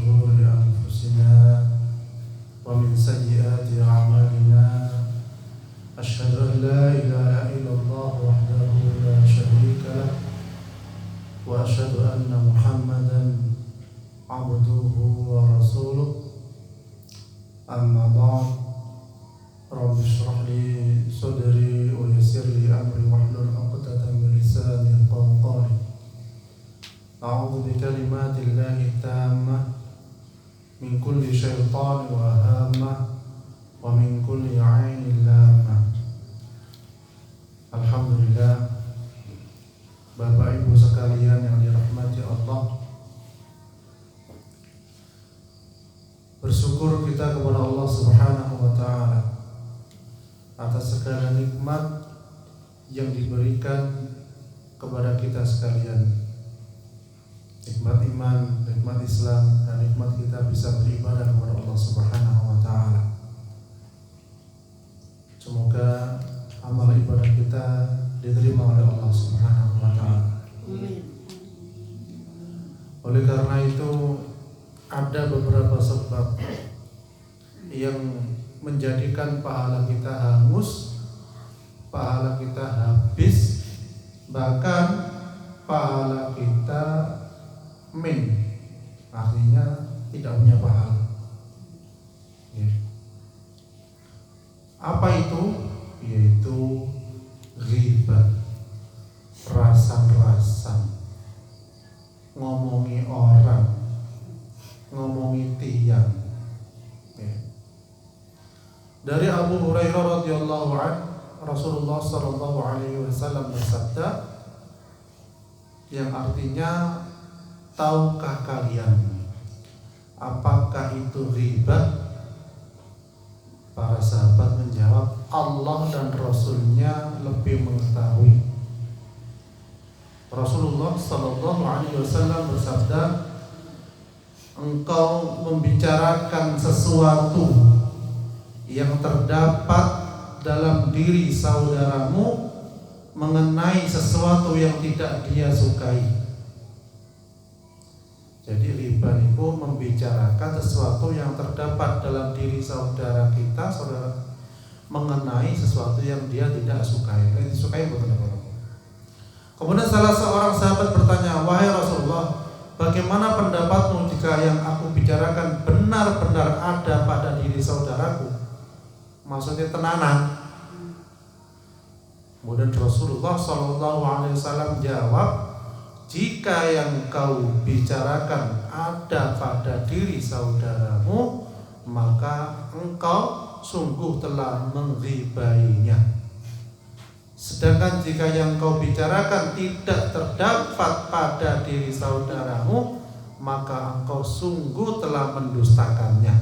شرور أنفسنا ومن سيئات أعمالنا أشهد أن لا إله إلا الله وحده لا شريك له وأشهد أن محمدا عبده ورسوله أما بعد رب اشرح لي صدري ويسر لي أمري واحلل عقدة من لساني يفقهوا قولي أعوذ بكلمات الله التامة من كل شيطان وهامة ومن كل عين لامة. Alhamdulillah, Bapak Ibu sekalian yang dirahmati Allah, bersyukur kita kepada Allah Subhanahu wa Ta'ala atas segala nikmat yang diberikan kepada kita sekalian. Nikmat iman, nikmat Islam, dan nikmat kita bisa beribadah kepada Allah Subhanahu wa Ta'ala. Semoga amal ibadah kita diterima oleh Allah Subhanahu wa Ta'ala. Oleh karena itu, ada beberapa sebab yang menjadikan pahala kita hangus, pahala kita habis, bahkan pahala kita artinya tidak punya pahala. Apa itu? Yaitu ghibah, rasan-rasan, ngomongi orang, ngomongi tiang. Dari Abu Hurairah radhiyallahu anhu, Rasulullah sallallahu alaihi wasallam bersabda, yang artinya, tahukah kalian apakah itu ghibah? Para sahabat menjawab, Allah dan Rasulnya lebih mengetahui. Rasulullah sallallahu alaihi wasallam bersabda, engkau membicarakan sesuatu yang terdapat dalam diri saudaramu mengenai sesuatu yang tidak dia sukai. Jadi ghibah itu membicarakan sesuatu yang terdapat dalam diri saudara kita, saudara, mengenai sesuatu yang dia tidak sukai. Disukai bukan apa? Kemudian salah seorang sahabat bertanya, wahai Rasulullah, bagaimana pendapatmu jika yang aku bicarakan benar-benar ada pada diri saudaraku? Maksudnya tenanan. Kemudian Rasulullah SAW jawab, jika yang kau bicarakan ada pada diri saudaramu, maka engkau sungguh telah mengghibahinya. Sedangkan jika yang kau bicarakan tidak terdapat pada diri saudaramu, maka engkau sungguh telah mendustakannya.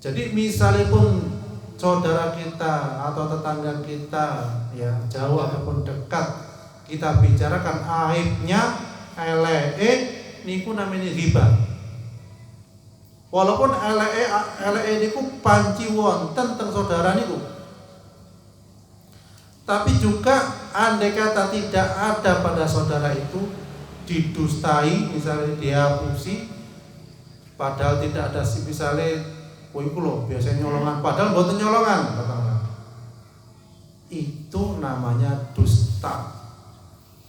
Jadi misalnya pun saudara kita atau tetangga kita, ya jauh ataupun dekat, kita bicarakan aibnya, niku namanya ghibah. Walaupun niku panci wonten teng saudara niku, tapi juga andai kata tidak ada pada saudara itu, didustai, misalnya dihapusi, padahal tidak ada, misalnya iku lho biasanya nyolongan, padahal mboten nyolongan, itu namanya dusta.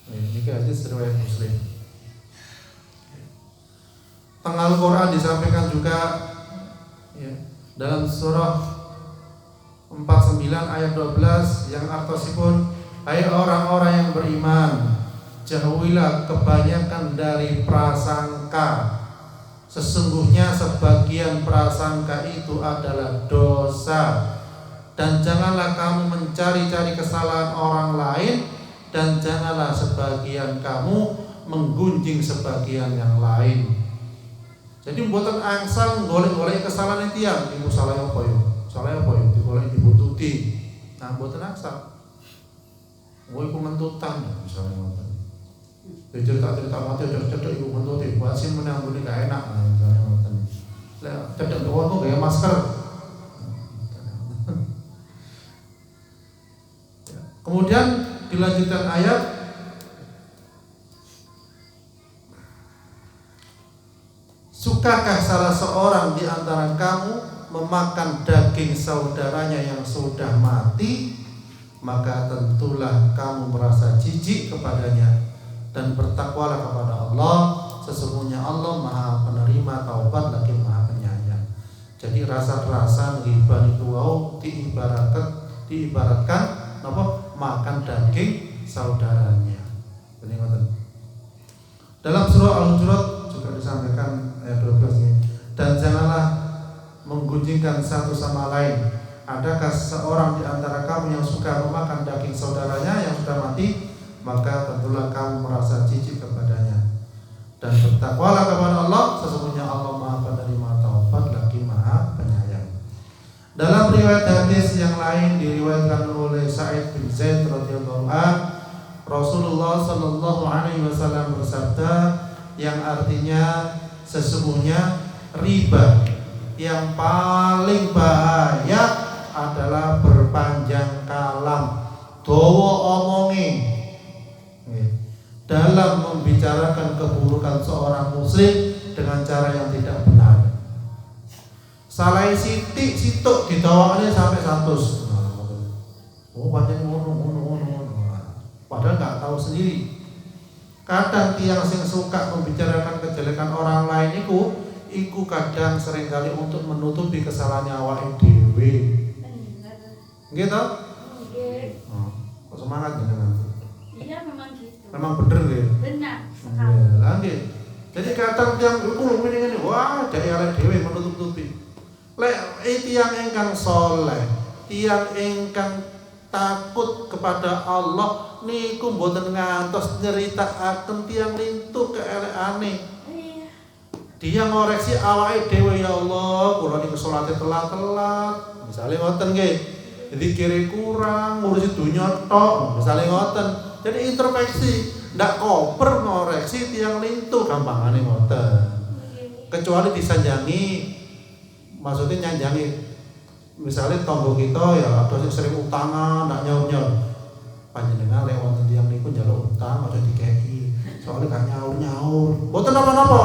Ini hadis riwayat Muslim. Tengah Al-Quran disampaikan juga, ya, dalam surah 49 ayat 12 yang artosipun, hai orang-orang yang beriman, jauhilah kebanyakan dari prasangka. Sesungguhnya sebagian prasangka itu adalah dosa. Dan janganlah kamu mencari-cari kesalahan orang lain, dan janganlah sebagian kamu menggunjing sebagian yang lain. Jadi mboten angsal golek-golek kesalahan tiyang, iku salah apa yo? Salah apa yo? Digolek dibututi. Nah, mboten angsal. Kowe iku mentutan misalnya ngoten. Cerita-cerita mati cedek iku mentuti, wasin menangguni gak enak misalnya ngoten. Lah cedek doang kok gaya masker. Kemudian dilanjutkan ayat, Sukakah salah seorang di antara kamu memakan daging saudaranya yang sudah mati? Maka tentulah kamu merasa jijik kepadanya dan bertakwalah kepada Allah. Sesungguhnya Allah Maha penerima taubat lagi Maha penyayang. Jadi rasa-rasa ghibah itu diibaratkan apa? Makan daging saudaranya. Ini dalam surah Al-Hujurat juga disampaikan ayat 12 ini. Dan janganlah menggunjingkan satu sama lain. Adakah seorang di antara kamu yang suka memakan daging saudaranya yang sudah mati? Maka tentulah kamu merasa jijik kepadanya. Dan bertakwalah kepada Allah. Sesungguhnya Allah Maha penerima taubat lagi Maha penyayang. Dalam riwayat hadis yang lain diriwayatkan oleh Sa'id bin Zaid radhiyallahu anhu, Rasulullah sallallahu alaihi wasallam bersabda, yang artinya sesungguhnya riba yang paling bahaya adalah berpanjang kalam, dawa omongi dalam membicarakan keburukan seorang muslim dengan cara yang tidak benar. Salah sitik situk didawaknya sampai 100. Oh panjang ngono. Padahal nggak tahu sendiri. Kadang tiang sing suka membicarakan kejelekan orang lain iku kadang seringkali untuk menutupi kesalahannya awake dhewe. Gitu? Oh, kok semangat jenengan? Iya memang gitu. Memang bener ya? Benar sekali. Ya, lanjut. Jadi kadang tiang iku ngene wah dari awake dhewe menutup-tutupi. Lek tiang ingkang saleh, tiang ingkang takut kepada Allah niku mboten ngantos nyeritakaken tiang lintu keelekane. Iya. Dia ngoreksi awake dhewe, ya Allah, kula niku salate telat-telat. Misale ngoten nggih. Jadi kiri kurang, ngurusi dunia tok, misalnya ngoten. Jadi introspeksi, ndak koper ngoreksi tiang lintu, gampangane ngoten. Kecuali disanjangi, maksudnya nyanjangi. Misalnya tonggo kita ya ada yang sering utangan, ndak nyaur-nyaur. Panjenengan lewat tiang niku njaluk utang aja dikeki. Soalnya gak nyaur-nyaur. Mboten napa-napa.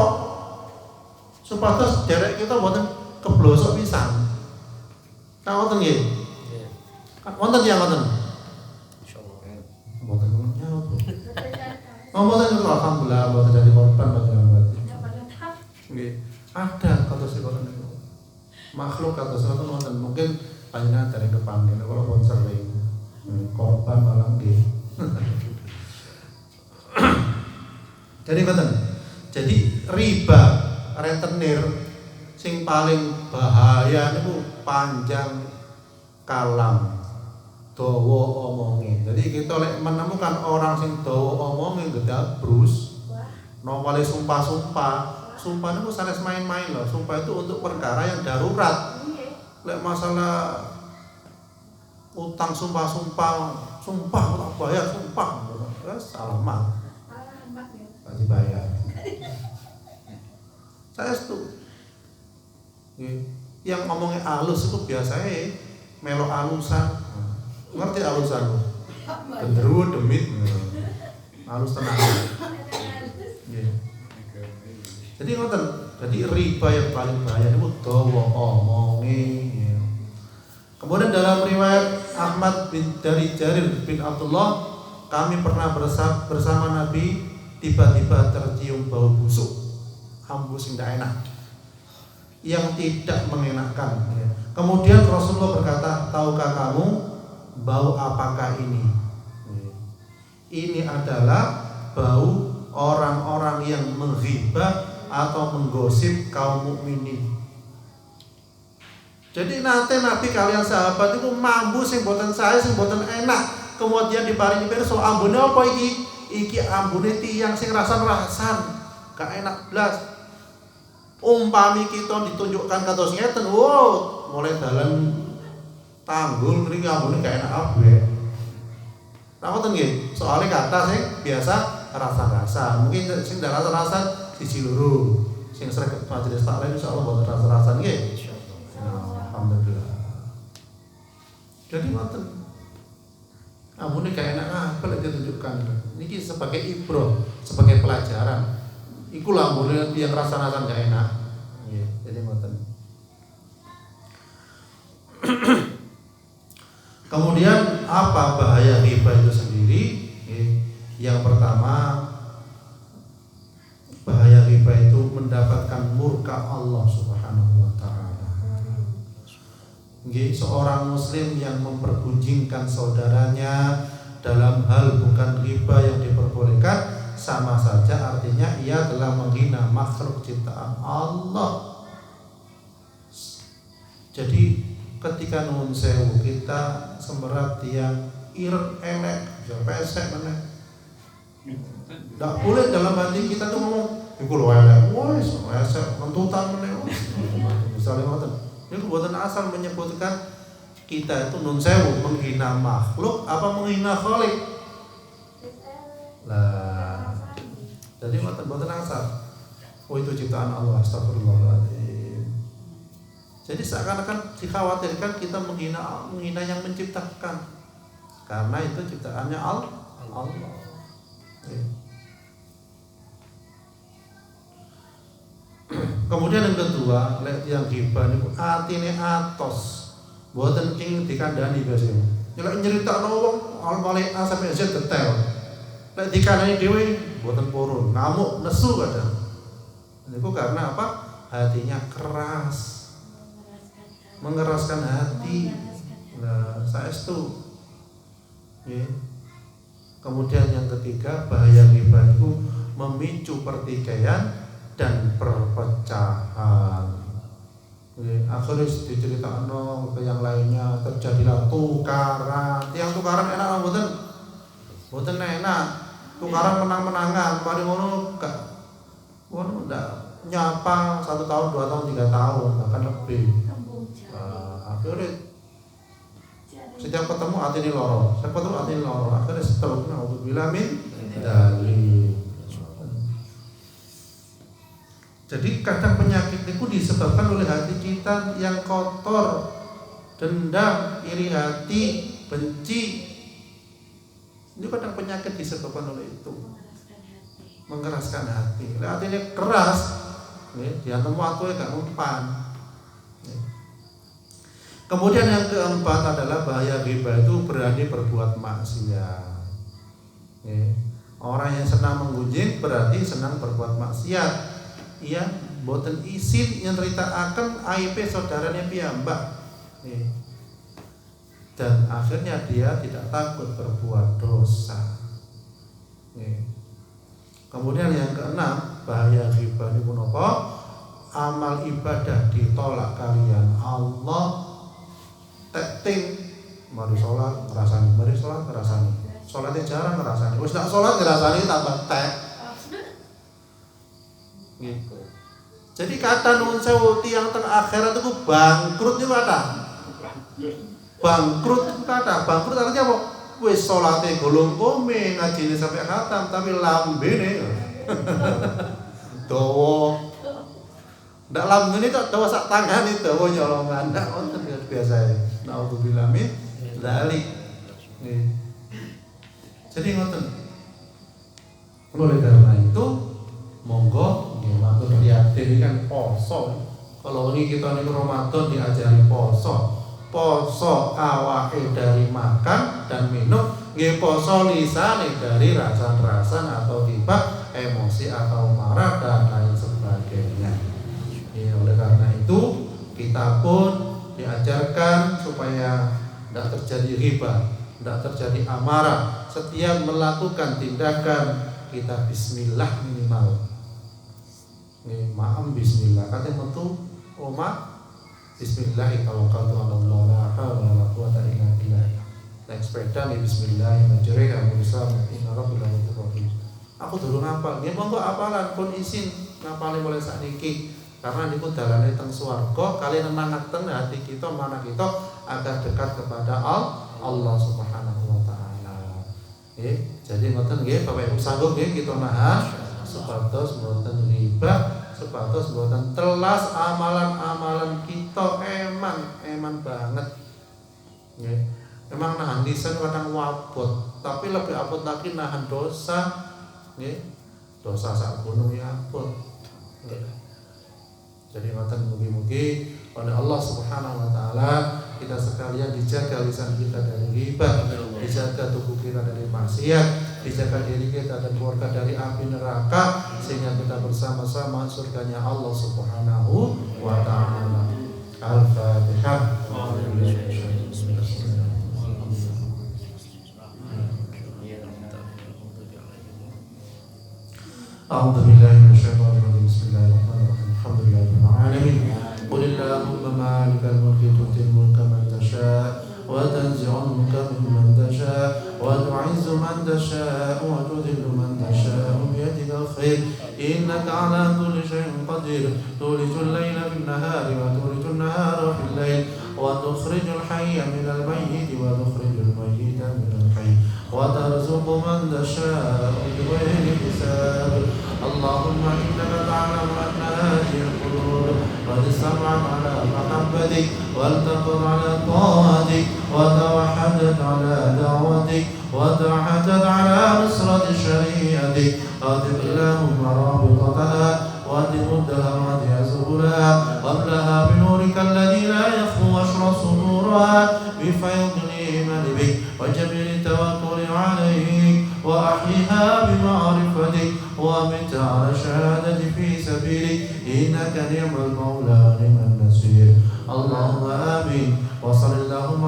Supados derek kita mboten keblosok pisan. Nah ngoten nggih. Wonten tiyang ngoten. Insyaallah kan. Mboten nyaur. Mboten itu alhamdulillah mboten dadi korban panjenengan berarti. Nggih. Ada kados ngoten niku. Makhluk kados ngoten wonten mungkin panjenengan dari kepanggil kalau pun sering korban malah nggih. Jadi ngoten. Jadi riba rentenir sing paling bahaya niku panjang kalam, dawa omongi. Jadi kita lek menemukan orang sing dawa omongi gedabrus, nomale sumpah-sumpah. Sumpah niku sanes main-main loh. Sumpah itu untuk perkara yang darurat. Lek masalah utang sumpah tak bayar sumpah. Alamat. Alamat ya. Pasti bayar. Saya setuju. Yang ngomongnya halus itu biasanya melo alusan. Ngerti alusan? Genderuwo demit. Halus tenang. Jadi ngoten. Jadi riba yang paling bahaya itu dawa omongi. Kemudian dalam riwayat Ahmad dari Jarir bin Abdullah, kami pernah bersama Nabi, tiba-tiba tercium bau busuk, hambus sing ndak enak, yang tidak mengenakkan. Kemudian Rasulullah berkata, tahukah kamu bau apakah ini? Ini adalah bau orang-orang yang menghibah atau menggosip kaum mukminin. Jadi nanti Nabi kalian sahabat itu mambu sing boten saya sing boten enak. Kemudian diparingi pirsa ambune apa iki? Iki ambune tiyang sing rasan-rasan, gak enak blas. Umpami kita ditunjukkan kados ngeten, wow, mulai dalan tanggul mriki ambune gak enak kabeh. Nah ngoten nggih, soalnya kata sing biasa rasa-rasa. Mungkin sing ndak rasa-rasa siji loro. Sing sregep majelis taklim insyaallah boten rasa-rasa nggih. Alhamdulillah. Jadi ngoten. Ambune gak enak apa lek ditunjukkan. Niki sebagai ibroh, sebagai pelajaran. Iku lambune yang rasa-rasa gak enak. Nggih, jadi ngoten. Kemudian apa bahaya riba itu sendiri? Yang pertama, bahaya riba itu mendapatkan murka Allah Subhanahu wa taala. Seorang muslim yang mempergunjingkan saudaranya dalam hal bukan riba yang diperbolehkan, sama saja artinya ia telah menghina makhluk ciptaan Allah. Jadi ketika nuwun sewu kita semberat yang ireng elek, pesek meneh. Ndak boleh dalam hati kita tuh ngomong, iku lho elek, wis pesek mentutan meneh. Misalnya ngoten. Niku boten asal menyebutkan kita itu nuwun sewu menghina makhluk apa menghina khalik. Lah, jadi boten asal. Oh itu ciptaan Allah, astagfirullahaladzim. Jadi seakan-akan dikhawatirkan kita menghina yang menciptakan, karena itu ciptaannya Allah. Kemudian yang kedua, yang ghibah niku atine atos, mboten ing dikandani biasanya. Nek nyeritakno wong al-malik A sampai Z detail. Nek dikandani dhewe mboten purun, ngamuk, nesu kadang. Niku karena apa? Hatinya keras. Mengeraskan hati. Nah, saestu. Nggih. Kemudian yang ketiga, bahaya ghibah itu memicu pertikaian dan perpecahan. Akhirnya diceritakan ke yang lainnya, terjadilah tukaran. Yang tukaran enak mboten? Mboten enak. Tukaran menang-menangan, mari ngono gak ngono ndak nyapa 1 tahun, 2 tahun, 3 tahun, bahkan lebih. Akhirnya setiap ketemu hati ini loro, akhirnya seterusnya auzubillah min dzalik. Jadi kadang penyakit itu disebabkan oleh hati kita yang kotor, dendam, iri hati, benci. Ini kadang penyakit disebabkan oleh itu, mengeraskan hati. Hatinya keras, dia temu waktu gak mempan. Kemudian yang keempat adalah bahaya ghibah itu berani berbuat maksiat. Orang yang senang menggunjing berarti senang berbuat maksiat. Ia boten isin nyeritakaken aib saudaranya piyambak. Dan akhirnya dia tidak takut berbuat dosa. Kemudian yang keenam, bahaya ghibah niku napa? Amal ibadah ditolak kalian Allah. Tekting, mari sholat ngerasani, sholatnya jarang ngerasani, wis nak sholat ngerasani tambah tek. Gitu. Jadi kata nuwun sewu tiyang teng akhirat itu bangkrut itu kata. Bangkrut artinya apa? Wis sholatnya golong kome, ngajine sampai khatam, tapi lambene dawa. Ndak lambene tok dawa sak tangan itu dawa nyolongan, ndak wonten biasa ya. Nauzubillah min dzalik. Jadi ngoten. Oleh karena itu monggo nggih matur prihatin ini kan poso. Kalau ini kita niku Ramadan diajari poso. Poso awake dari makan dan minum, nggih poso lisane dari rasan-rasan atau tiba emosi atau marah dan lain sebagainya. Oleh karena itu kita pun diajarkan supaya tidak terjadi riba, tidak terjadi amarah. Setiap melakukan tindakan kita bismillah minimal. Maaf bismillah. Katanya metu oma bismillah tawakkaltu 'ala Allah la haula wala quwwata illa billah. Naik sepeda nih bismillah majriha wa mursaha inna rabbil alamin. Aku dulu ngapal. Nggih monggo apalan pun izin ngapale mulai sakniki. Karena niku dalane teng swarga kalian nemangaken hati kita mana kita agar dekat kepada Allah Subhanahu wa taala. Jadi ngoten nggih Bapak Ibu sanggup nggih kita nahan supados mboten riba, supados mboten telas amalan-amalan kita eman banget. Nggih. Memang nahan lisan kadang wabot, tapi lebih abot lagi nahan dosa. Nggih. Dosa sak gunung ya abot. Nggih. Jadi ngoten mugi-mugi oleh Allah Subhanahu wa taala kita sekalian dijaga lisan kita dari ghibah, dijaga tubuh kita dari maksiat, dijaga diri kita dan keluarga dari api neraka, sehingga kita bersama-sama surganya Allah Subhanahu wa taala. Al-Fatihah. أعوذ بالله من الشيطان الرجيم بسم الله الرحمن الرحيم الحمد لله رب العالمين قل اللهم مالك الملك تؤتي الملك من تشاء وتنزع الملك ممن تشاء وتعز من تشاء وتذل من تشاء بيدك الخير إنك على كل شيء قدير تولج الليل في النهار وتولج النهار في الليل وتخرج الحي من الميت وتخرج الميت من الحي وترزق من تشاء بغير حساب اللهم إنك تعلم أن هذه القلوب قد اجتمعت على محبتك والتقت على طاعتك وتوحدت على دعوتك وتوحدت على نصرة شريعتك أطب اللهم رابطتها وتمدها وادع سبلها وابلها بنورك الذي لا يخفو واشرح صدورها بفيض الإيمان بك وجبل التوكل عليك وأحيها بمعرفتك وأمت على الشهادة في سبيلك إنك نعم المولى ونعم النصير اللهم آمين وصل اللهم